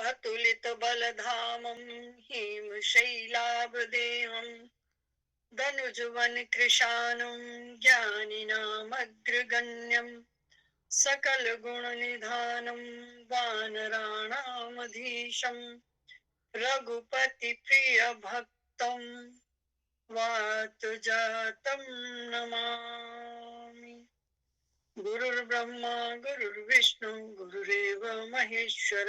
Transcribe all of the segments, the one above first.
अतुलित बलधामं हिमशैलाभदेहं धनुजवन कृशानं ज्ञानिनामग्रगण्यं सकल गुण निधानं वानराणामधीशं रघुपति प्रिय भक्तं वातजातं नमामि। गुरुर्ब्रह्मा गुरुर्विष्णु गुरुरेव महेश्वर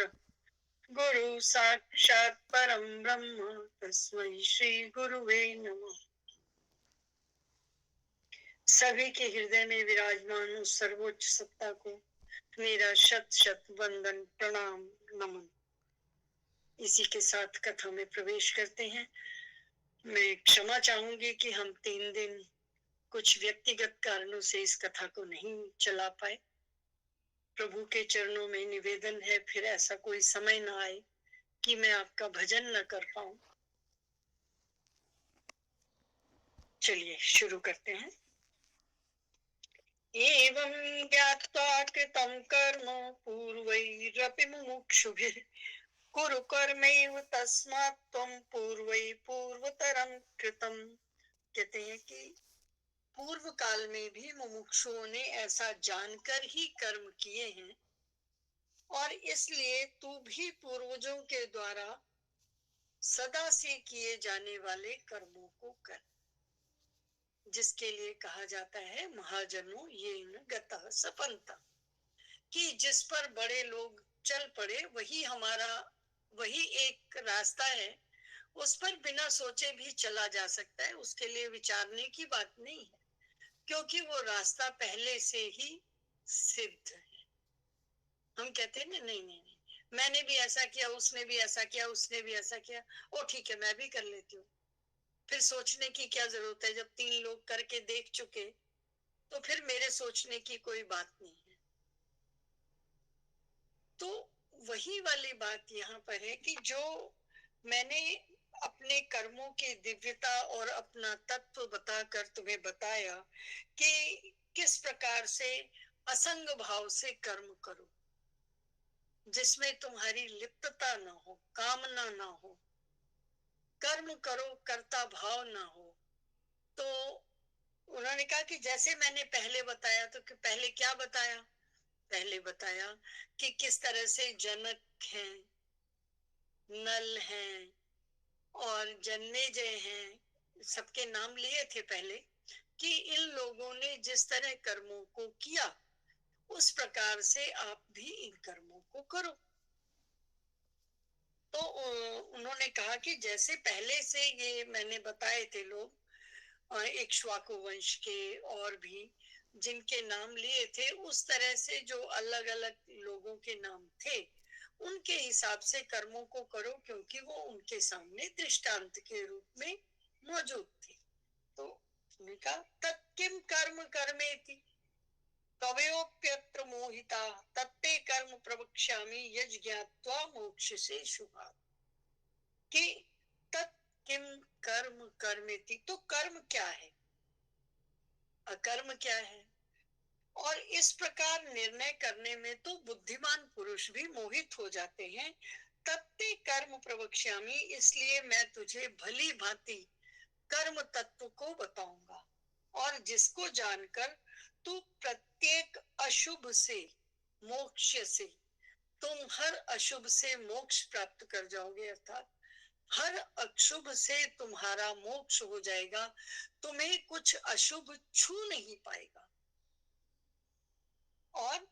गुरु साक्षात् परम ब्रह्म तस्मै श्री गुरुवे नमः। सभी के हृदय में विराजमान उस सर्वोच्च सत्ता को मेरा शत शत वंदन प्रणाम नमन। इसी के साथ कथा में प्रवेश करते हैं। मैं क्षमा चाहूंगी कि हम 3 दिन कुछ व्यक्तिगत कारणों से इस कथा को नहीं चला पाए। प्रभु के चरणों में निवेदन है फिर ऐसा कोई समय ना आए कि मैं आपका भजन न कर पाऊं। चलिए शुरू करते हैं। एवं ज्ञात्वा कृतं कर्म पूर्वैरपि मुमुक्षुभिः कुरु कर्मैव तस्मात् त्वं पूर्वै पूर्वतरं कृतं। कहते हैं कि पूर्व काल में भी मुमुक्षुओं ने ऐसा जानकर ही कर्म किए हैं और इसलिए तू भी पूर्वजों के द्वारा सदा से किए जाने वाले कर्मों को कर, जिसके लिए कहा जाता है महाजनों ये न गतः सपंता, कि जिस पर बड़े लोग चल पड़े वही एक रास्ता है, उस पर बिना सोचे भी चला जा सकता है, उसके लिए विचारने की बात नहीं है, क्योंकि वो रास्ता पहले से ही सिद्ध है। हम कहते हैं ना नहीं नहीं नहीं, मैंने भी ऐसा किया, उसने भी ऐसा किया, उसने भी ऐसा किया, ओ ठीक है मैं भी कर लेती हूँ। फिर सोचने की क्या जरूरत है, जब 3 लोग करके देख चुके तो फिर मेरे सोचने की कोई बात नहीं है। तो वही वाली बात यहाँ पर है कि जो मैंने अपने कर्मों की दिव्यता और अपना तत्व बताकर तुम्हें बताया कि किस प्रकार से असंग भाव से कर्म करो, जिसमें तुम्हारी लिप्तता ना हो, कामना ना हो, कर्म करो कर्ता भाव ना हो। तो उन्होंने कहा कि जैसे मैंने पहले बताया, तो पहले क्या बताया? पहले बताया कि किस तरह से जनक हैं, नल हैं और जन्मेजय हैं, सबके नाम लिए थे पहले, कि इन लोगों ने जिस तरह कर्मों को किया उस प्रकार से आप भी इन कर्मों को करो। तो उन्होंने कहा कि जैसे पहले से ये मैंने बताए थे लोग, इक्ष्वाकु वंश के और भी जिनके नाम लिए थे, उस तरह से जो अलग अलग लोगों के नाम थे उनके हिसाब से कर्मों को करो, क्योंकि वो उनके सामने दृष्टांत के रूप में मौजूद थे। तो उन्होंने कहा तत्किम कर्म कर्मेति कवयोप्यत्र मोहिता तत्ते कर्म प्रवक्ष्यामि यज् ज्ञात्वा मोक्षसे शुभात्। कि तत्किम कर्म कर्मेति, तो कर्म क्या है, अकर्म क्या है, और इस प्रकार निर्णय करने में तो बुद्धिमान पुरुष भी मोहित हो जाते हैं। तत्ते कर्म प्रवक्ष्यामि, इसलिए मैं तुझे भली भांति कर्म तत्व को बताऊंगा, और जिसको जानकर तू प्रत्येक अशुभ से मोक्ष से, तुम हर अशुभ से मोक्ष प्राप्त कर जाओगे, अर्थात हर अशुभ से तुम्हारा मोक्ष हो जाएगा, तुम्हें कुछ अशुभ छू नहीं पाएगा, और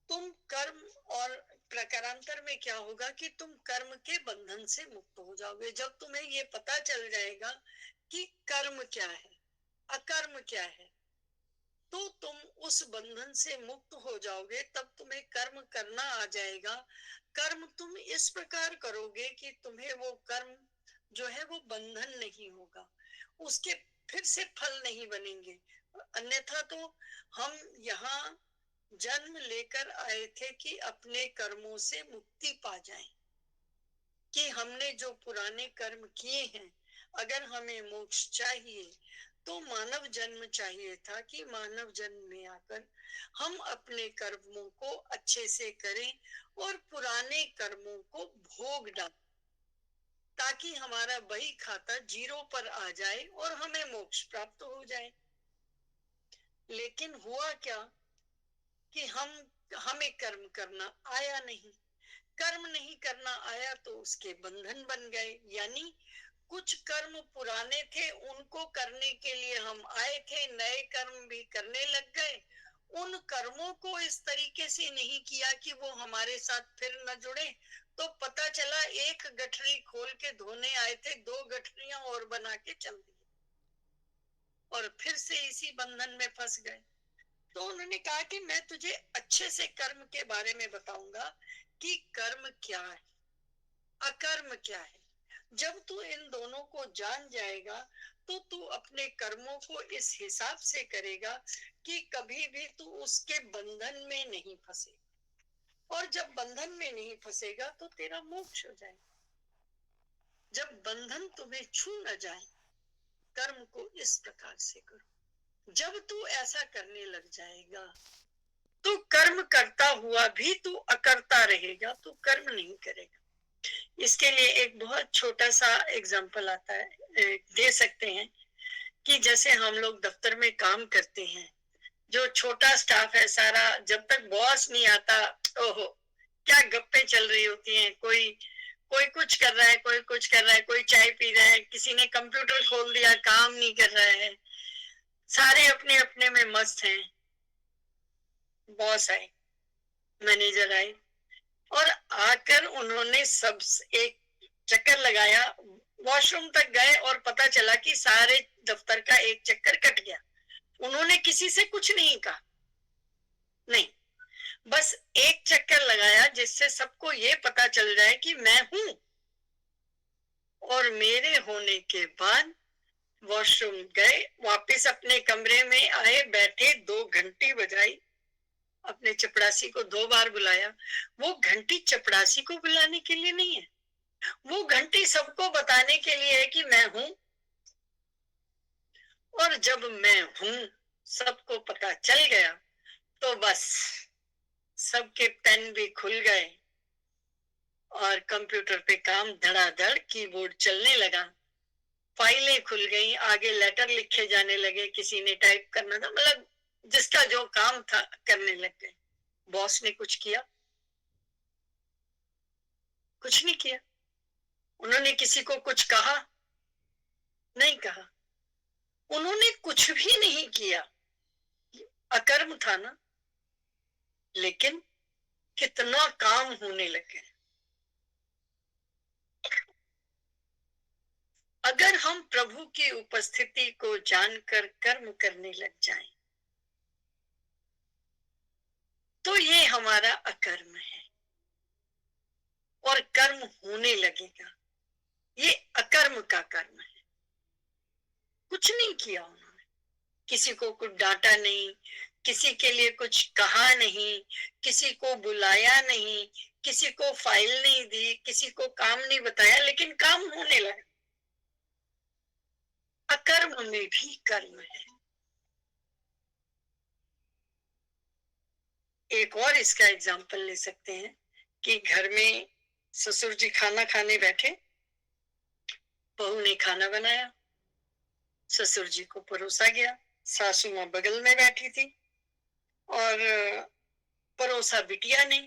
तुम कर्म और प्रकारांतर में क्या होगा कि तुम कर्म के बंधन से मुक्त हो जाओगे। जब तुम्हें ये पता चल जाएगा कि कर्म क्या है, अकर्म क्या है, तो तुम उस बंधन से मुक्त हो जाओगे, तब तुम्हें कर्म करना आ जाएगा। कर्म तुम इस प्रकार करोगे कि तुम्हें वो कर्म जो है वो बंधन नहीं होगा, उसके फिर से फल नहीं बनेंगे। अन्यथा तो हम यहाँ जन्म लेकर आए थे कि अपने कर्मों से मुक्ति पा जाएं, कि हमने जो पुराने कर्म किए हैं, अगर हमें मोक्ष चाहिए तो मानव जन्म चाहिए था कि मानव जन्म में आकर हम अपने कर्मों को अच्छे से करें और पुराने कर्मों को भोग डालें, ताकि हमारा बही खाता जीरो पर आ जाए और हमें मोक्ष प्राप्त हो जाए। लेकिन हुआ क्या कि हमें कर्म करना आया नहीं। कर्म नहीं करना आया तो उसके बंधन बन गए, यानी कुछ कर्म पुराने थे, उनको करने के लिए हम आए थे, नए कर्म भी करने लग गए। उन कर्मों को इस तरीके से नहीं किया कि वो हमारे साथ फिर न जुड़े, तो पता चला एक गठरी खोल के धोने आए थे, दो गठरियां और बना के चल दी और फिर से इसी बंधन में फंस गए। तो उन्होंने कहा कि मैं तुझे अच्छे से कर्म के बारे में बताऊंगा कि कर्म क्या है, अकर्म क्या है। जब तू इन दोनों को जान जाएगा तो तू अपने कर्मों को इस हिसाब से करेगा कि कभी भी तू उसके बंधन में नहीं फंसेगा, और जब बंधन में नहीं फंसेगा तो तेरा मोक्ष हो जाएगा। जब बंधन तुम्हें छू न जाए, कर्म को इस प्रकार से करो। जब तू ऐसा करने लग जाएगा तो कर्म करता हुआ भी तू अकर्ता रहेगा, तू कर्म नहीं करेगा। इसके लिए एक बहुत छोटा सा एग्जाम्पल आता है, दे सकते हैं कि जैसे हम लोग दफ्तर में काम करते हैं, जो छोटा स्टाफ है सारा, जब तक बॉस नहीं आता, ओहो क्या गप्पे चल रही होती हैं। कोई कोई कुछ कर रहा है, कोई कुछ कर रहा है, कोई चाय पी रहा है, किसी ने कंप्यूटर खोल दिया, काम नहीं कर रहा है, सारे अपने अपने में मस्त हैं। बॉस आए, मैनेजर आए और आकर उन्होंने सब एक चक्कर लगाया, वॉशरूम तक गए और पता चला कि सारे दफ्तर का एक चक्कर कट गया। उन्होंने किसी से कुछ नहीं कहा, नहीं, बस एक चक्कर लगाया जिससे सबको ये पता चल जाए कि मैं हूं। और मेरे होने के बाद वॉशरूम गए, वापस अपने कमरे में आए, बैठे, 2 घंटी बजाई, अपने चपड़ासी को 2 बार बुलाया। वो घंटी चपड़ासी को बुलाने के लिए नहीं है, वो घंटी सबको बताने के लिए है कि मैं हूं। और जब मैं हूं सबको पता चल गया तो बस सबके पेन भी खुल गए और कंप्यूटर पे काम धड़ाधड़, कीबोर्ड चलने लगा, फाइलें खुल गई, आगे लेटर लिखे जाने लगे, किसी ने टाइप करना था, मतलब जिसका जो काम था करने लग गए। बॉस ने कुछ किया? कुछ नहीं किया। उन्होंने किसी को कुछ कहा? नहीं कहा। उन्होंने कुछ भी नहीं किया, अकर्म था ना, लेकिन कितना काम होने लगे। अगर हम प्रभु की उपस्थिति को जानकर कर्म करने लग जाएं, तो ये हमारा अकर्म है और कर्म होने लगेगा। ये अकर्म का कर्म है। कुछ नहीं किया उन्होंने, किसी को कुछ डांटा नहीं, किसी के लिए कुछ कहा नहीं, किसी को बुलाया नहीं, किसी को फाइल नहीं दी, किसी को काम नहीं बताया, लेकिन काम होने लगा। अकर्म में भी कर्म है। एक और इसका एग्जाम्पल ले सकते हैं कि घर में ससुर जी खाना खाने बैठे, बहू ने खाना बनाया, ससुर जी को परोसा गया, सासू माँ बगल में बैठी थी और परोसा बिटिया ने।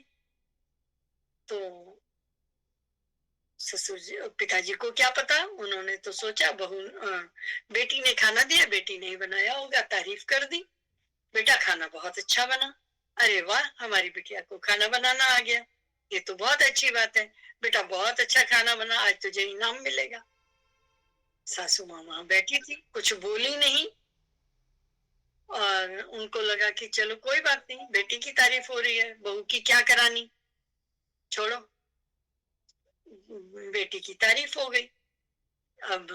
तो ससुर जी, पिताजी को क्या पता, उन्होंने तो सोचा बहू, बेटी ने खाना दिया, बेटी ने बनाया होगा, तारीफ कर दी, बेटा खाना बहुत अच्छा बना, अरे वाह हमारी बिटिया को खाना बनाना आ गया, ये तो बहुत अच्छी बात है, बेटा बहुत अच्छा खाना बना, आज तुझे इनाम मिलेगा। सासू माँ वहां बैठी थी, कुछ बोली नहीं और उनको लगा कि चलो कोई बात नहीं, बेटी की तारीफ हो रही है, बहू की क्या करानी, छोड़ो। बेटी की तारीफ हो गई, अब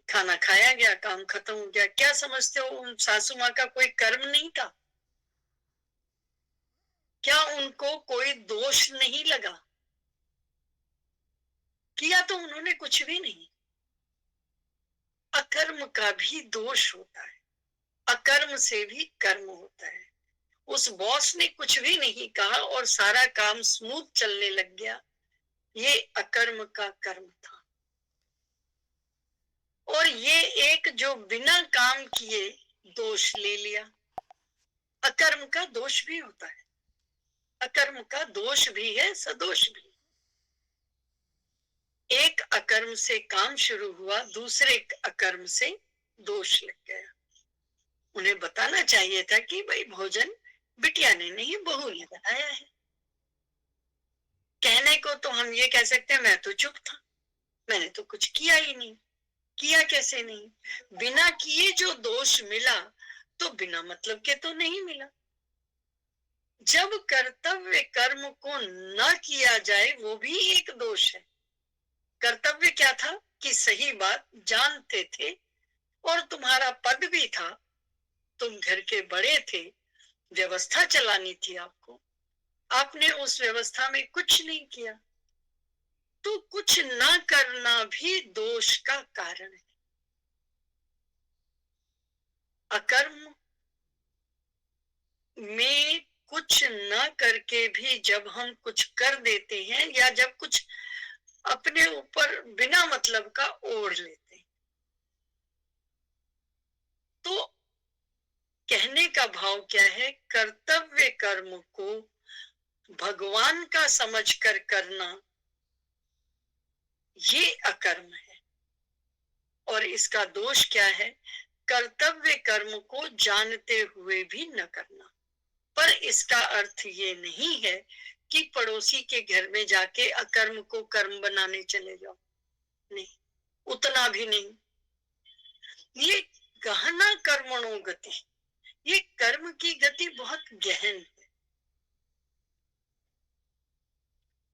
खाना खाया गया, काम खत्म हो गया। क्या समझते हो, उन सासू माँ का कोई कर्म नहीं था? क्या उनको कोई दोष नहीं लगा? किया तो उन्होंने कुछ भी नहीं। अकर्म का भी दोष होता है। अकर्म से भी कर्म होता है। उस बॉस ने कुछ भी नहीं कहा और सारा काम स्मूथ चलने लग गया, ये अकर्म का कर्म था। और ये एक जो बिना काम किए दोष ले लिया, अकर्म का दोष भी होता है, अकर्म का दोष भी है, सदोष भी। एक अकर्म से काम शुरू हुआ, दूसरे अकर्म से दोष लग गया। उन्हें बताना चाहिए था कि भाई भोजन बिटिया ने नहीं, बहू ने बनाया है। कहने को तो हम ये कह सकते हैं मैं तो चुप था, मैंने तो कुछ किया ही नहीं। किया कैसे नहीं? बिना किए जो दोष मिला तो बिना मतलब के तो नहीं मिला। जब कर्तव्य कर्म को न किया जाए वो भी एक दोष है। कर्तव्य क्या था कि सही बात जानते थे और तुम्हारा पद भी था, तुम घर के बड़े थे, व्यवस्था चलानी थी आपको, आपने उस व्यवस्था में कुछ नहीं किया, तो कुछ न करना भी दोष का कारण है। अकर्म में कुछ न करके भी जब हम कुछ कर देते हैं या जब कुछ अपने ऊपर बिना मतलब का ओढ़ लेते हैं, तो कहने का भाव क्या है? कर्तव्य कर्म को भगवान का समझकर करना ये अकर्म है। और इसका दोष क्या है? कर्तव्य कर्म को जानते हुए भी न करना। पर इसका अर्थ ये नहीं है कि पड़ोसी के घर में जाके अकर्म को कर्म बनाने चले जाओ, नहीं, उतना भी नहीं। ये गहना कर्मणो गति, ये कर्म की गति बहुत गहन है।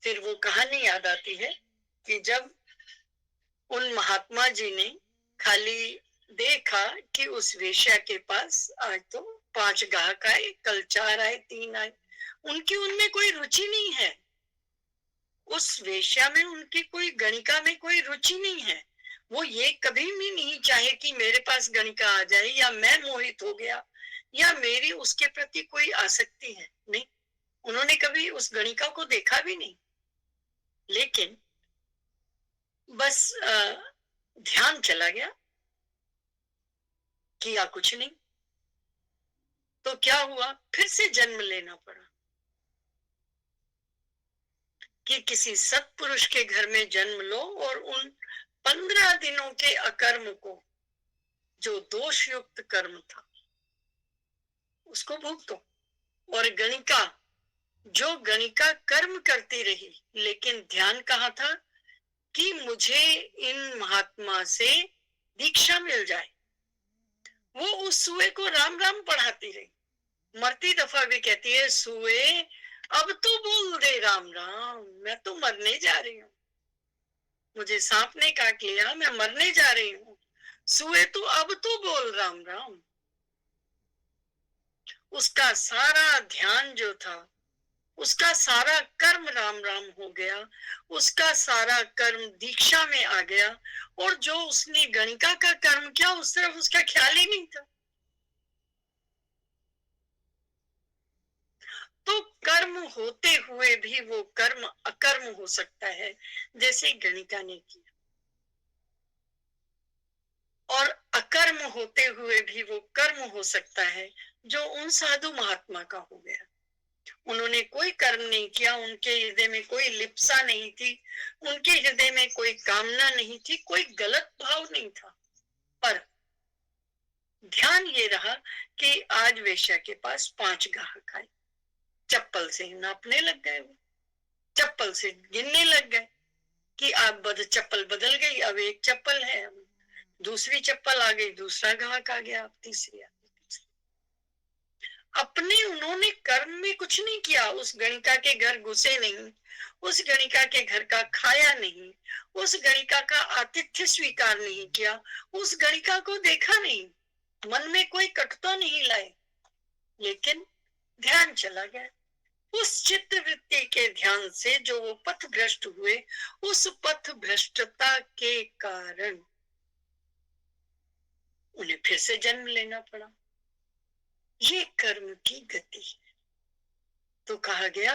फिर वो कहानी याद आती है कि जब उन महात्मा जी ने खाली देखा कि उस वेश्या के पास आज तो 5 ग्राहक आए, कल 4 आए, 3 आए, उनकी उनमें कोई रुचि नहीं है। उस वेश्या में उनकी कोई गणिका में कोई रुचि नहीं है। वो ये कभी भी नहीं चाहे कि मेरे पास गणिका आ जाए या मैं मोहित हो गया या मेरी उसके प्रति कोई आसक्ति है, नहीं, उन्होंने कभी उस गणिका को देखा भी नहीं। लेकिन बस ध्यान चला गया, किया कुछ नहीं। तो क्या हुआ? फिर से जन्म लेना पड़ा कि किसी सत्पुरुष के घर में जन्म लो और उन 15 दिनों के अकर्म को, जो दोष युक्त कर्म था, उसको भुगतो। और गणिका, जो गणिका कर्म करती रही लेकिन ध्यान कहाँ था कि मुझे इन महात्मा से दीक्षा मिल जाए, वो उस सुए को राम राम पढ़ाती रही। मरती दफा भी कहती है, सुए अब तो बोल दे राम राम, मैं तो मरने जा रही हूँ, मुझे सांप ने काट लिया, मैं मरने जा रही हूँ, सुए तो अब तो बोल राम राम। उसका सारा ध्यान जो था, उसका सारा कर्म राम राम हो गया, उसका सारा कर्म दीक्षा में आ गया, और जो उसने गणिका का कर्म किया उस तरफ उसका ख्याल ही नहीं था। तो कर्म होते हुए भी वो कर्म अकर्म हो सकता है, जैसे गणिका ने किया। और अकर्म होते हुए भी वो कर्म हो सकता है जो उन साधु महात्मा का हो गया। उन्होंने कोई कर्म नहीं किया, उनके हृदय में कोई लिप्सा नहीं थी, उनके हृदय में कोई कामना नहीं थी, कोई गलत भाव नहीं था। पर ध्यान ये रहा कि आज वेश्या के पास 5 ग्राहक आए, चप्पल से नापने लग गए, वो चप्पल से गिनने लग गए कि आप चप्पल बदल गई, अब एक चप्पल है, दूसरी चप्पल आ गई, दूसरा ग्राहक आ गया, अब तीसरी आ गई। अपने उन्होंने कर्म में कुछ नहीं किया, उस गणिका के घर घुसे नहीं, उस गणिका के घर का खाया नहीं, उस गणिका का आतिथ्य स्वीकार नहीं किया, उस गणिका को देखा नहीं, मन में कोई कटुता नहीं लाए, लेकिन ध्यान चला गया। उस चित्त वृत्ति के ध्यान से जो वो पथ भ्रष्ट हुए, उस पथ भ्रष्टता के कारण उन्हें फिर से जन्म लेना पड़ा। ये कर्म की गति है। तो कहा गया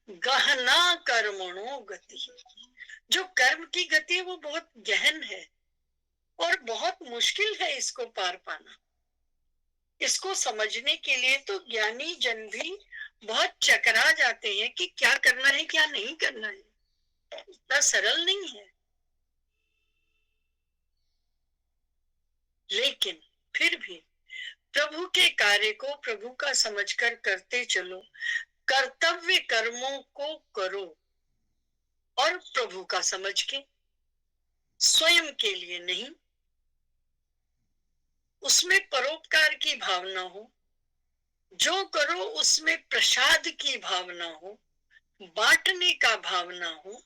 गहना कर्मणो गति। जो कर्म की गति है वो बहुत गहन है और बहुत मुश्किल है इसको पार पाना। इसको समझने के लिए तो ज्ञानी जन भी बहुत चकरा जाते हैं कि क्या करना है क्या नहीं करना है। इतना सरल नहीं है। लेकिन फिर भी प्रभु के कार्य को प्रभु का समझकर करते चलो। कर्तव्य कर्मों को करो और प्रभु का समझ के, स्वयं के लिए नहीं। उसमें परोपकार की भावना हो, जो करो उसमें प्रसाद की भावना हो, बांटने का भावना हो।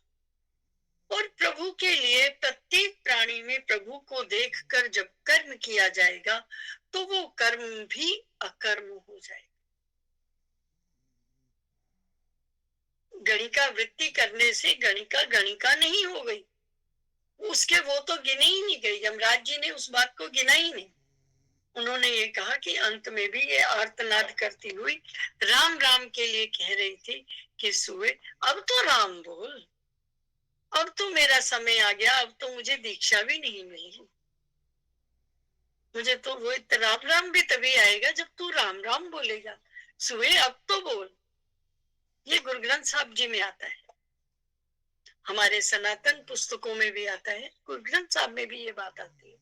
और प्रभु के लिए प्रत्येक प्राणी में प्रभु को देखकर जब कर्म किया जाएगा तो वो कर्म भी अकर्म हो जाएगा। गणिका वृत्ति करने से गणिका गणिका नहीं हो गई, उसके वो तो गिने ही नहीं गई। यमराज जी ने उस बात को गिना ही नहीं। उन्होंने ये कहा कि अंत में भी ये आर्तनाद करती हुई राम राम के लिए कह रही थी कि सुए अब तो राम बोल, अब तो मेरा समय आ गया, अब तो मुझे दीक्षा भी नहीं मिली। मुझे तो वो राम राम भी तभी आएगा जब तू राम राम बोलेगा। सुए अब तो बोल। ये गुरु ग्रंथ साहब जी में आता है, हमारे सनातन पुस्तकों में भी आता है, गुरु ग्रंथ साहब में भी ये बात आती है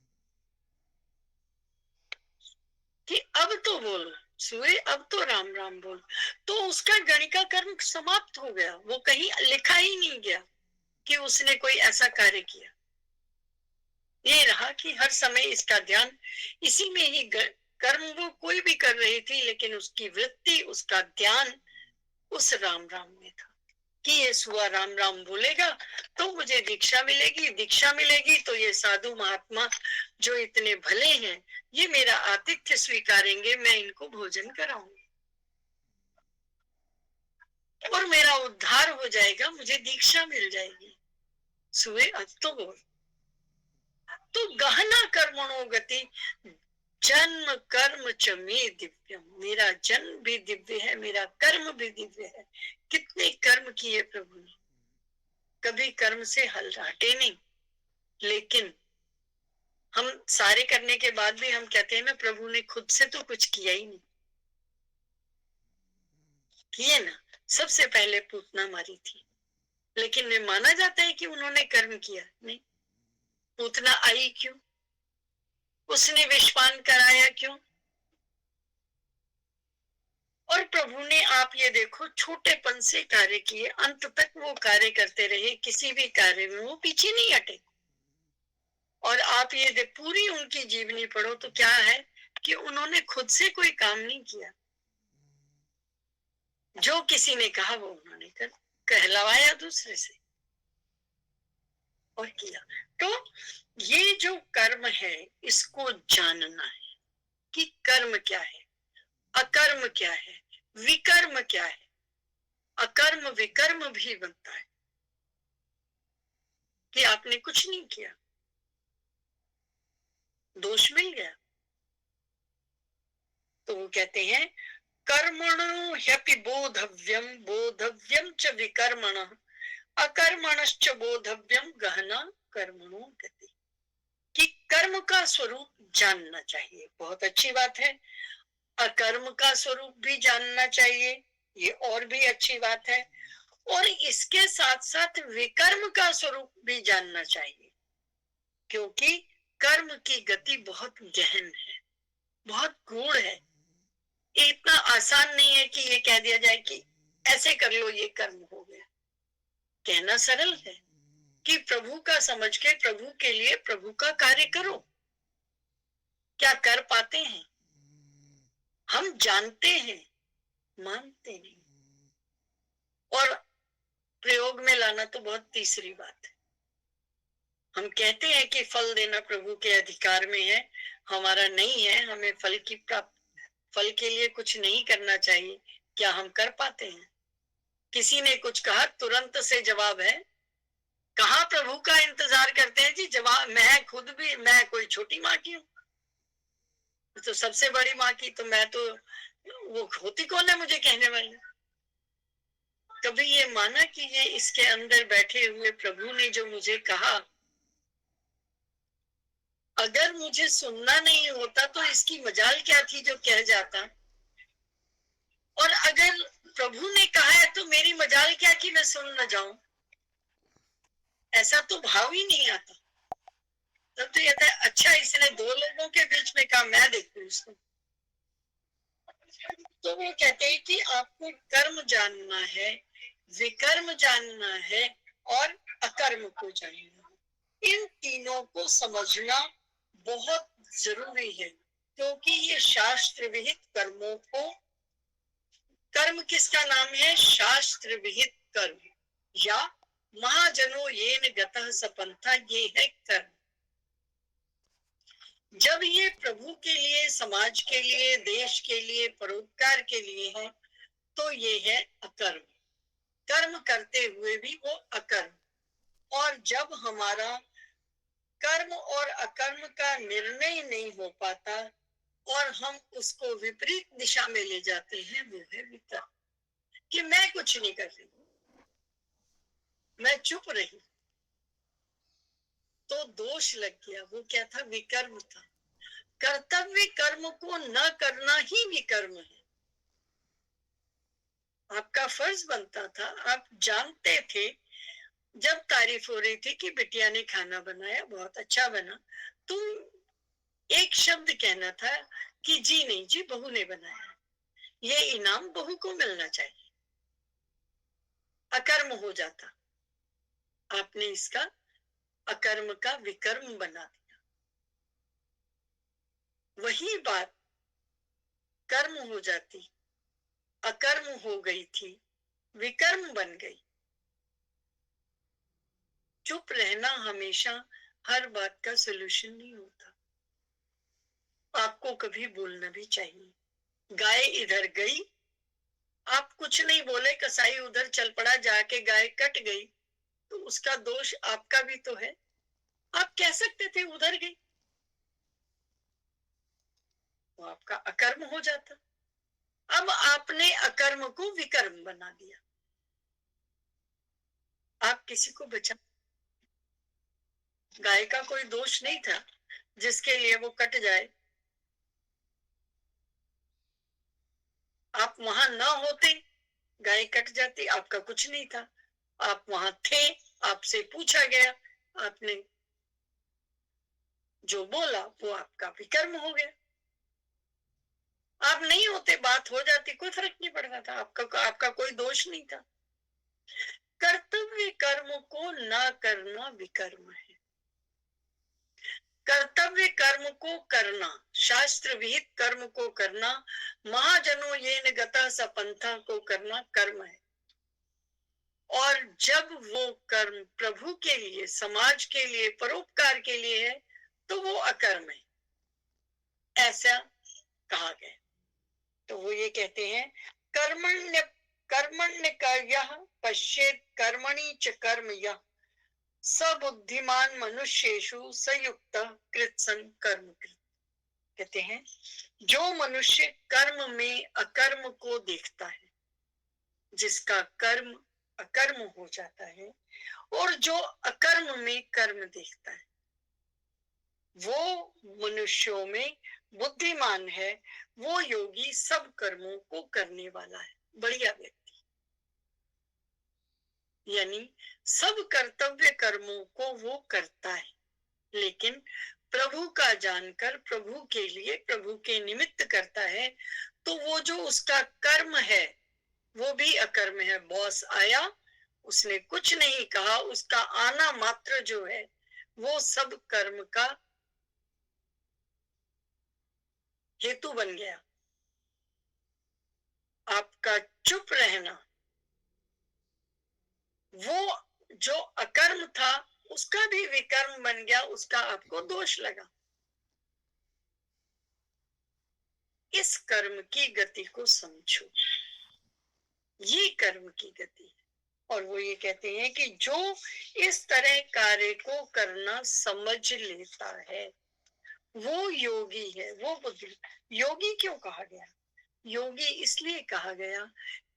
कि अब तो बोल सुए, अब तो राम राम बोल। तो उसका गणिका कर्म समाप्त हो गया, वो कहीं लिखा ही नहीं गया कि उसने कोई ऐसा कार्य किया। ये रहा कि हर समय इसका ध्यान इसी में ही, कर्म वो कोई भी कर रही थी लेकिन उसकी वृत्ति, उसका ध्यान उस राम राम में था कि ये सुआ राम राम बोलेगा तो मुझे दीक्षा मिलेगी, दीक्षा मिलेगी तो ये साधु महात्मा जो इतने भले हैं ये मेरा आतिथ्य स्वीकारेंगे, मैं इनको भोजन कराऊंगी और मेरा उद्धार हो जाएगा, मुझे दीक्षा मिल जाएगी। सुए अब तो बोल। तो गहना कर्मणो गति, जन्म कर्म च में दिव्यम। मेरा जन्म भी दिव्य है, मेरा कर्म भी दिव्य है। कितने कर्म किए प्रभु ने, कभी कर्म से हल हटे नहीं। लेकिन हम सारे करने के बाद भी हम कहते हैं ना प्रभु ने खुद से तो कुछ किया ही नहीं। किए ना, सबसे पहले पूतना मारी थी, लेकिन माना जाता है कि उन्होंने कर्म किया नहीं। पूतना आई क्यों, उसने विषपान कराया क्यों? और प्रभु ने, आप ये देखो, छोटेपन से कार्य किए, अंत तक वो कार्य करते रहे, किसी भी कार्य में वो पीछे नहीं हटे। और आप ये पूरी उनकी जीवनी पढ़ो तो क्या है कि उन्होंने खुद से कोई काम नहीं किया, जो किसी ने कहा वो उन्होंने कहलवाया दूसरे से और किया। तो ये जो कर्म है इसको जानना है कि कर्म क्या है, अकर्म क्या है, विकर्म क्या है। अकर्म विकर्म भी बनता है कि आपने कुछ नहीं किया, दोष मिल गया, तो वो कहते हैं कर्मणो ह्यपि बोधव्यम, बोधव्यम च विकर्मणः, अकर्मणश्च बोधव्यम गहना कर्मणो गति। कि कर्म का स्वरूप जानना चाहिए, बहुत अच्छी बात है। अकर्म का स्वरूप भी जानना चाहिए, ये और भी अच्छी बात है। और इसके साथ साथ विकर्म का स्वरूप भी जानना चाहिए, क्योंकि कर्म की गति बहुत गहन है, बहुत गूढ़ है। इतना आसान नहीं है कि ये कह दिया जाए कि ऐसे कर लो ये कर्म हो गया। कहना सरल है कि प्रभु का समझ के प्रभु के लिए प्रभु का कार्य करो। क्या कर पाते हैं? हम जानते हैं, मानते नहीं। और प्रयोग में लाना तो बहुत तीसरी बात है। हम कहते हैं कि फल देना प्रभु के अधिकार में है, हमारा नहीं है, हमें फल की प्राप्त, फल के लिए कुछ नहीं करना चाहिए। क्या हम कर पाते हैं? किसी ने कुछ कहा तुरंत से जवाब है, कहाँ प्रभु का इंतजार करते हैं जी जवाब। मैं खुद भी, मैं कोई छोटी माँ की हूँ? तो सबसे बड़ी माँ की, तो मैं तो वो होती कौन है मुझे कहने वाली? कभी ये माना कि ये इसके अंदर बैठे हुए प्रभु ने जो मुझे कहा, अगर मुझे सुनना नहीं होता तो इसकी मजाल क्या थी जो कह जाता, और अगर प्रभु ने कहा है तो मेरी मजाल क्या कि मैं सुन न जाऊं? ऐसा तो भाव ही नहीं आता। तब तो ये था, अच्छा इसने दो लोगों के बीच में कहा, मैं देखूं इसको। तो वो कहते हैं कि आपको कर्म जानना है, विकर्म जानना है और अकर्म को जानना है। इन तीनों को समझना बहुत जरूरी है, क्योंकि ये शास्त्र विहित कर्मों को, कर्म किसका नाम है? शास्त्र विहित कर्म, या महाजनो येन गतः सपंथा, ये है कर्म। जब ये प्रभु के लिए, समाज के लिए, देश के लिए, परोपकार के लिए है, तो ये है अकर्म। कर्म करते हुए भी वो अकर्म। और जब हमारा कर्म और अकर्म का निर्णय नहीं हो पाता और हम उसको विपरीत दिशा में ले जाते हैं, वो है विकर्म। कि मैं कुछ नहीं कर रही, मैं चुप रही, तो दोष लग गया। वो क्या था? विकर्म था। कर्तव्य कर्म को न करना ही विकर्म है। आपका फर्ज बनता था, आप जानते थे, जब तारीफ हो रही थी कि बिटिया ने खाना बनाया, बहुत अच्छा बना, तुम एक शब्द कहना था कि जी नहीं जी, बहू ने बनाया, ये इनाम बहू को मिलना चाहिए। अकर्म हो जाता। आपने इसका अकर्म का विकर्म बना दिया। वही बात कर्म हो जाती, अकर्म हो गई थी, विकर्म बन गई। चुप रहना हमेशा हर बात का सलूशन नहीं होता। आपको कभी बोलना भी चाहिए। गाय इधर गई, आप कुछ नहीं बोले, कसाई उधर चल पड़ा, जाके गाय कट गई, तो उसका दोष आपका भी तो है। आप कह सकते थे उधर गई, वो आपका अकर्म हो जाता। अब आपने अकर्म को विकर्म बना दिया। आप किसी को बचा, गाय का कोई दोष नहीं था जिसके लिए वो कट जाए। आप वहां ना होते, गाय कट जाती, आपका कुछ नहीं था। आप वहां थे, आपसे पूछा गया, आपने जो बोला वो आपका विकर्म हो गया। आप नहीं होते, बात हो जाती, कोई फर्क नहीं पड़ता था, आपका कोई दोष नहीं था। कर्तव्य कर्म को न करना विकर्म है। कर्तव्य कर्म को करना, शास्त्र विहित कर्म को करना, महाजनों येन गता सपंथा को करना कर्म है। और जब वो कर्म प्रभु के लिए, समाज के लिए, परोपकार के लिए है, तो वो अकर्म है, ऐसा कहा गया। तो वो ये कहते हैं, कर्मण्य कर्मण्य कर्यः पश्येत् कर्मणि च कर्म यः स बुद्धिमान मनुष्येषु संयुक्त कृत्सन कर्म कृत। कहते हैं, जो मनुष्य कर्म में अकर्म को देखता है, जिसका कर्म अकर्म हो जाता है, और जो अकर्म में कर्म देखता है, वो मनुष्यों में बुद्धिमान है, वो योगी सब कर्मों को करने वाला है, बढ़िया व्यक्ति। यानी सब कर्तव्य कर्मों को वो करता है, लेकिन प्रभु का जानकर, प्रभु के लिए, प्रभु के निमित्त करता है, तो वो जो उसका कर्म है वो भी अकर्म है। बॉस आया, उसने कुछ नहीं कहा, उसका आना मात्र जो है वो सब कर्म का हेतु बन गया। आपका चुप रहना, वो जो अकर्म था उसका भी विकर्म बन गया, उसका आपको दोष लगा। इस कर्म की गति को समझो, ये कर्म की गति है। और वो ये कहते हैं कि जो इस तरह कार्य को करना समझ लेता है, वो योगी है, वो बुद्धि। योगी क्यों कहा गया? योगी इसलिए कहा गया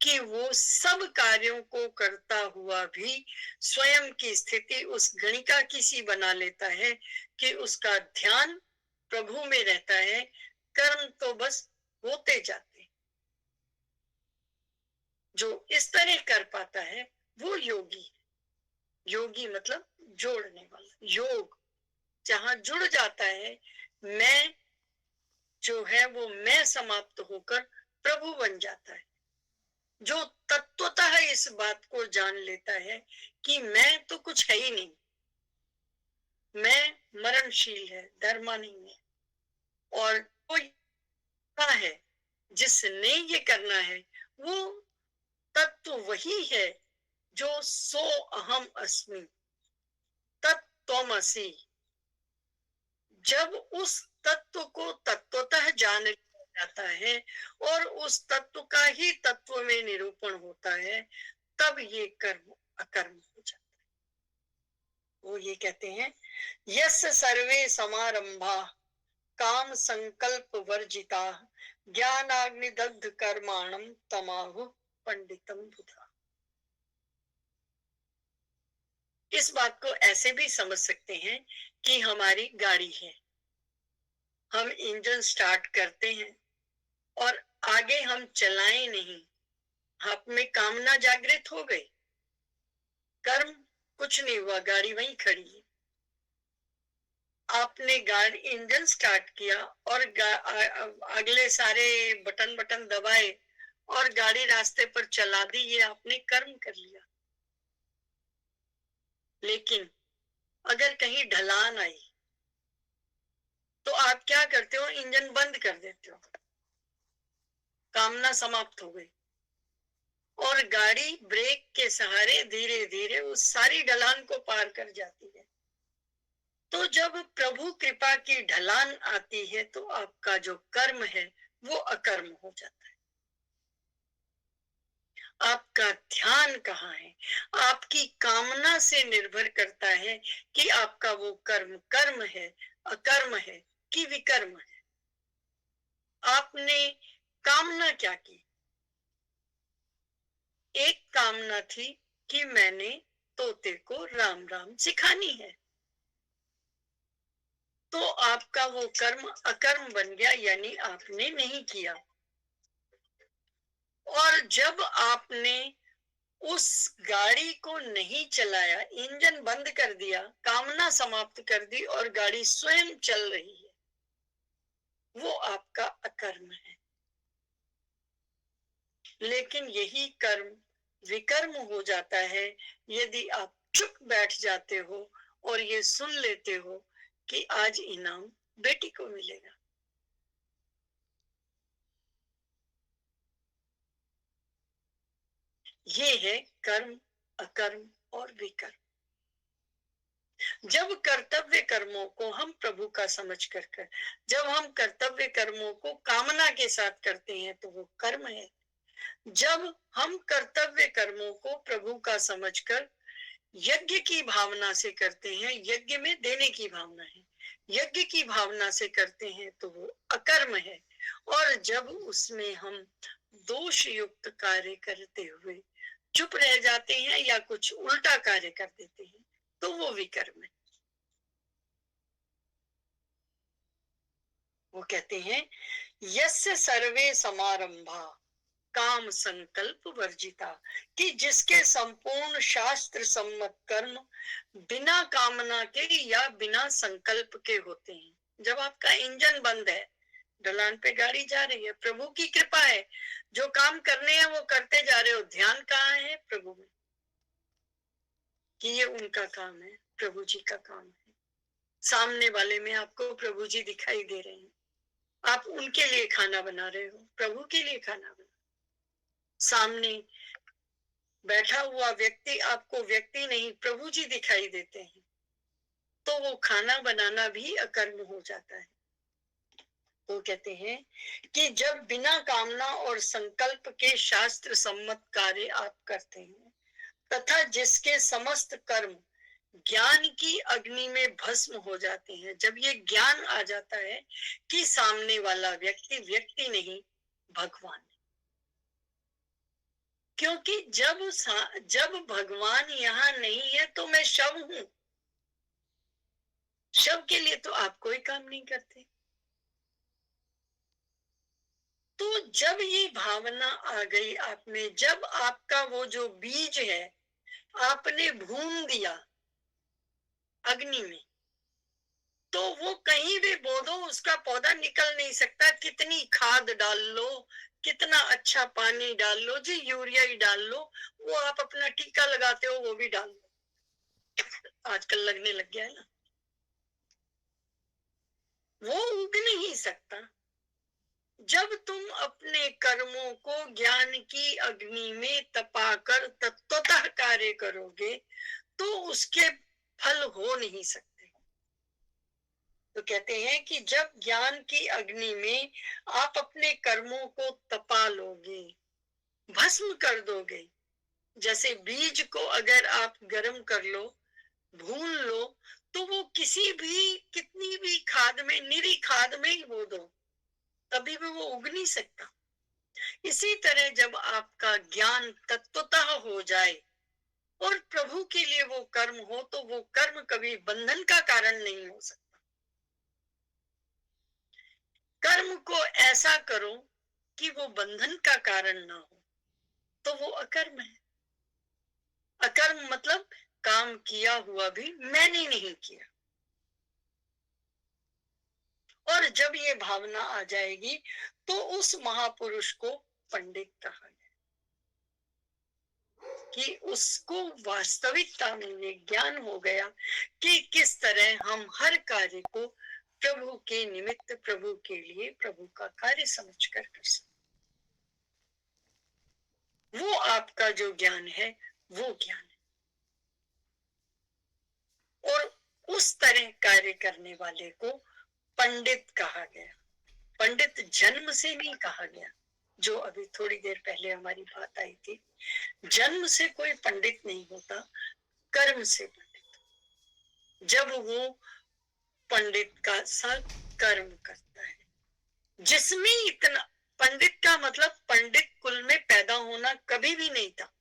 कि वो सब कार्यों को करता हुआ भी स्वयं की स्थिति उस गणिका की सी बना लेता है कि उसका ध्यान प्रभु में रहता है, कर्म तो बस होते जाते। जो इस तरह कर पाता है वो योगी। योगी मतलब जोड़ने वाला, योग जहां जुड़ जाता है, मैं जो है वो मैं समाप्त होकर प्रभु बन जाता है। जो तत्वतः इस बात को जान लेता है कि मैं तो कुछ है ही नहीं, मैं मरणशील है, धर्मा नहीं है, और कोई है जिसने ये करना है वो तत्व वही है जो सो अहम अस्मि तत्त्वमसि। जब उस तत्व को तत्वतः जान लिया जाता है और उस तत्व का ही तत्व में निरूपण होता है, तब ये कर्म अकर्म हो जाता है। वो ये कहते हैं, यस्य सर्वे समारंभा काम संकल्प वर्जिता ज्ञानाग्नि दग्ध कर्माणम तमाहु पंडितम बुधा। इस बात को ऐसे भी समझ सकते हैं कि हमारी गाड़ी है, हम इंजन स्टार्ट करते हैं और आगे हम चलाएं नहीं, आप में कामना जागृत हो गई, कर्म कुछ नहीं हुआ, गाड़ी वहीं खड़ी है। आपने गाड़ी इंजन स्टार्ट किया और अगले सारे बटन बटन दबाए और गाड़ी रास्ते पर चला दी, ये आपने कर्म कर लिया। लेकिन अगर कहीं ढलान आई तो आप क्या करते हो, इंजन बंद कर देते हो, कामना समाप्त हो गई और गाड़ी ब्रेक के सहारे धीरे धीरे उस सारी ढलान को पार कर जाती है। तो जब प्रभु कृपा की ढलान आती है तो आपका जो कर्म है वो अकर्म हो जाता है। आपका ध्यान कहाँ है, आपकी कामना से निर्भर करता है कि आपका वो कर्म कर्म है, अकर्म है कि विकर्म है। आपने कामना क्या की? एक कामना थी कि मैंने तोते को राम राम सिखानी है, तो आपका वो कर्म अकर्म बन गया, यानी आपने नहीं किया। और जब आपने उस गाड़ी को नहीं चलाया, इंजन बंद कर दिया, कामना समाप्त कर दी और गाड़ी स्वयं चल रही है, वो आपका अकर्म है। लेकिन यही कर्म विकर्म हो जाता है यदि आप चुप बैठ जाते हो और ये सुन लेते हो कि आज इनाम बेटी को मिलेगा। ये है कर्म, अकर्म और विकर्म। जब कर्तव्य कर्मों को हम प्रभु का समझ कर जब हम कर्तव्य कर्मों को कामना के साथ करते हैं तो वो कर्म है। जब हम कर्तव्य कर्मों को प्रभु का समझकर यज्ञ की भावना से करते हैं, यज्ञ में देने की भावना है, यज्ञ की भावना से करते हैं तो वो अकर्म है। और जब उसमें हम दोष युक्त कार्य करते हुए चुप रह जाते हैं या कुछ उल्टा कार्य कर देते हैं तो वो विकर्म है। वो कहते हैं, यस्य सर्वे समारंभा काम संकल्प वर्जिता, कि जिसके संपूर्ण शास्त्र सम्मत कर्म बिना कामना के या बिना संकल्प के होते हैं। जब आपका इंजन बंद है, ढलान पे गाड़ी जा रही है, प्रभु की कृपा है, जो काम करने हैं वो करते जा रहे हो, ध्यान कहाँ है? प्रभु में, कि ये उनका काम है, प्रभु जी का काम है। सामने वाले में आपको प्रभु जी दिखाई दे रहे हैं, आप उनके लिए खाना बना रहे हो, प्रभु के लिए खाना बना। सामने बैठा हुआ व्यक्ति आपको व्यक्ति नहीं प्रभु जी दिखाई देते हैं, तो वो खाना बनाना भी अकर्म हो जाता है। तो कहते हैं कि जब बिना कामना और संकल्प के शास्त्र सम्मत कार्य आप करते हैं तथा जिसके समस्त कर्म ज्ञान की अग्नि में भस्म हो जाते हैं, जब ये ज्ञान आ जाता है कि सामने वाला व्यक्ति व्यक्ति नहीं भगवान। क्योंकि जब भगवान यहाँ नहीं है तो मैं शव हूं। शव के लिए तो आप कोई काम नहीं करते। तो जब ये भावना आ गई आप में, जब आपका वो जो बीज है आपने भून दिया अग्नि में, तो वो कहीं भी बो दो उसका पौधा निकल नहीं सकता। कितनी खाद डाल लो, कितना अच्छा पानी डाल लो, जी यूरिया ही डाल लो, वो आप अपना टीका लगाते हो वो भी डाल लो, आजकल लगने लग गया है ना, वो उग नहीं सकता। जब तुम अपने कर्मों को ज्ञान की अग्नि में तपाकर तत्वतः कार्य करोगे तो उसके फल हो नहीं सकते। तो कहते हैं कि जब ज्ञान की अग्नि में आप अपने कर्मों को तपा लोगे, भस्म कर दोगे, जैसे बीज को अगर आप गर्म कर लो, भून लो, तो वो किसी भी कितनी भी खाद में, निरी खाद में ही बो दो, तभी भी वो उग नहीं सकता। इसी तरह जब आपका ज्ञान तत्वतः हो जाए और प्रभु के लिए वो कर्म हो, तो वो कर्म कभी बंधन का कारण नहीं हो सकता। कर्म को ऐसा करो कि वो बंधन का कारण ना हो, तो वो अकर्म है। अकर्म मतलब काम किया हुआ भी मैंने नहीं किया। और जब ये भावना आ जाएगी तो उस महापुरुष को पंडित कहा गया, कि उसको वास्तविकता में ये ज्ञान हो गया कि किस तरह हम हर कार्य को प्रभु के निमित्त, प्रभु के लिए, प्रभु का कार्य समझकर कर सकते। वो आपका जो ज्ञान है वो ज्ञान है। और उस तरह कार्य करने वाले को पंडित कहा गया। पंडित जन्म से नहीं कहा गया, जो अभी थोड़ी देर पहले हमारी बात आई थी। जन्म से कोई पंडित नहीं होता, कर्म से पंडित। जब वो पंडित का सा कर्म करता है, जिसमें इतना, पंडित का मतलब पंडित कुल में पैदा होना कभी भी नहीं था।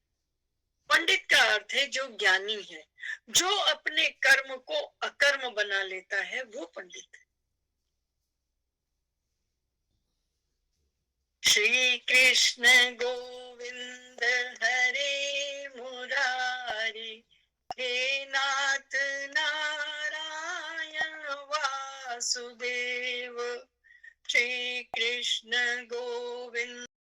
पंडित का अर्थ है जो ज्ञानी है, जो अपने कर्म को अकर्म बना लेता है, वो पंडित है। श्री कृष्ण गो